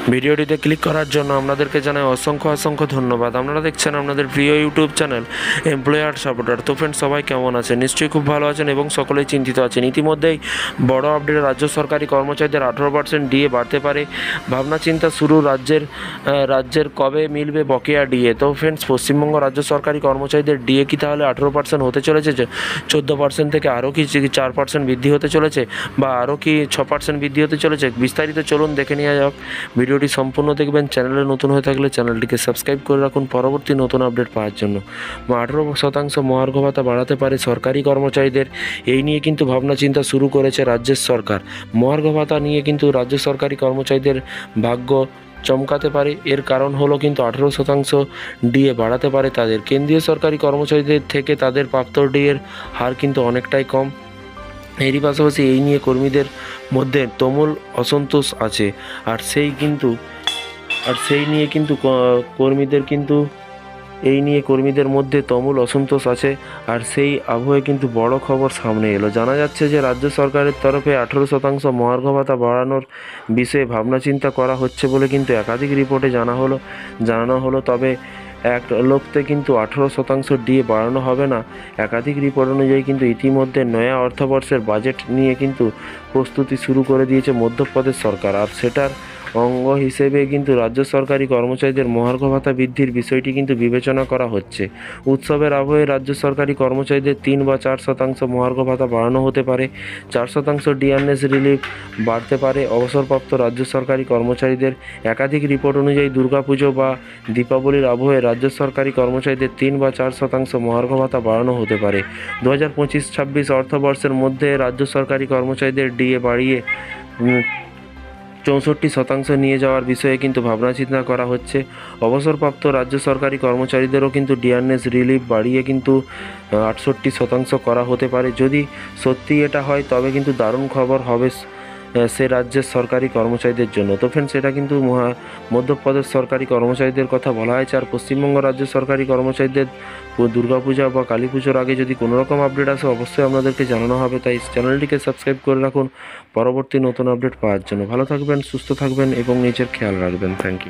ভিডিওটিতে ক্লিক করার জন্য আপনাদেরকে জানাই অসংখ্য ধন্যবাদ। আপনারা দেখছেন আপনাদের প্রিয় ইউটিউব চ্যানেল এমপ্লয়ার সাপোর্টার। তো ফ্রেন্ডস, সবাই কেমন আছেন? নিশ্চয়ই খুব ভালো আছেন এবং সকলেই চিন্তিত আছেন। ইতিমধ্যেই বড় আপডেট, রাজ্য সরকারি কর্মচারীদের 18% ডিএ বাড়তে পারে। ভাবনা চিন্তা শুরু রাজ্যের কবে মিলবে বকেয়া ডিএ। তো ফ্রেন্ডস, পশ্চিমবঙ্গ রাজ্য সরকারি কর্মচারীদের ডিএ কি তাহলে 18% হতে চলেছে? 14% থেকে আরও কি 4% বৃদ্ধি হতে চলেছে, বা আরও কি 6% বৃদ্ধি হতে চলেছে? বিস্তারিত চলুন দেখে নেওয়া যাক। ভিডিওটি সম্পূর্ণ দেখবেন। চ্যানেলে নতুন হয়ে থাকলে চ্যানেলটিকে সাবস্ক্রাইব করে রাখুন পরবর্তী নতুন আপডেট পাওয়ার জন্য। 18% মহার্ঘ ভাতা বাড়াতে পারে সরকারি কর্মচারীদের, এই নিয়ে কিন্তু ভাবনা চিন্তা শুরু করেছে রাজ্যের সরকার। মহার্ঘ ভাতা নিয়ে কিন্তু রাজ্য সরকারি কর্মচারীদের ভাগ্য চমকাতে পারে। এর কারণ হলো কিন্তু 18% ডিএ বাড়াতে পারে তাদের। কেন্দ্রীয় সরকারি কর্মচারীদের থেকে তাদের প্রাপ্ত ডিএর হার কিন্তু অনেকটাই কম। এরই পাশাপাশি এই নিয়ে কর্মীদের মধ্যে তুমুল অসন্তোষ আছে। আর সেই নিয়ে কিন্তু কর্মীদের মধ্যে তুমুল অসন্তোষ আছে। আর সেই আবহে কিন্তু বড় খবর সামনে এলো। জানা যাচ্ছে যে রাজ্য সরকারের তরফে 18% মহার্ঘ ভাতা বাড়ানোর বিষয়ে ভাবনা চিন্তা করা হচ্ছে বলে কিন্তু একাধিক রিপোর্টে জানানো হলো। তবে এক লোকতে কিন্তু 18% ডিএ বাড়ানো হবে না। একাধিক রিপোর্ট অনুযায়ী কিন্তু ইতিমধ্যে নয়া অর্থবর্ষের বাজেট নিয়ে কিন্তু প্রস্তুতি শুরু করে দিয়েছে মধ্যপ্রদেশ সরকার। আর সেটার অঙ্গ হিসেবে কিন্তু রাজ্য সরকারি কর্মচারীদের মহার্ঘ ভাতা বৃদ্ধির বিষয়টি কিন্তু বিবেচনা করা হচ্ছে। উৎসবের আবহে রাজ্য সরকারি কর্মচারীদের 3 বা 4% মহার্ঘ ভাতা বাড়ানো হতে পারে। 4% ডিএনএস রিলিফ বাড়তে পারে অবসরপ্রাপ্ত রাজ্য সরকারি কর্মচারীদের। একাধিক রিপোর্ট অনুযায়ী দুর্গাপুজো বা দীপাবলির আবহে রাজ্য সরকারি কর্মচারীদের 3 বা 4% মহার্ঘ ভাতা বাড়ানো হতে পারে। 2025-26 অর্থবর্ষের মধ্যে রাজ্য সরকারি কর্মচারীদের ডিএ বাড়িয়ে 64% নিয়ে যাওয়ার বিষয়ে কিন্তু ভাবনা চিন্তা করা হচ্ছে। অবসরপ্রাপ্ত রাজ্য সরকারি কর্মচারীদেরও কিন্তু ডিএনএস রিলিফ বাড়িয়ে কিন্তু 68% করা হতে পারে। যদি সত্যি এটা হয় তবে কিন্তু দারুণ খবর হবে সে রাজ্যের সরকারি কর্মচারীদের জন্য। তো ফ্রেন্ডস, এটা কিন্তু মধ্যপ্রদেশ সরকারি কর্মচারীদের কথা বলা হয়েছে। আর পশ্চিমবঙ্গ রাজ্য সরকারি কর্মচারীদের দুর্গাপূজা বা কালী পুজোর আগে যদি কোনো রকম আপডেট আসে অবশ্যই আপনাদেরকে জানানো হবে। তাই চ্যানেলটিকে সাবস্ক্রাইব করে রাখুন পরবর্তী নতুন আপডেট পাওয়ার জন্য। ভালো থাকবেন, সুস্থ থাকবেন এবং নিজের খেয়াল রাখবেন। Thank you.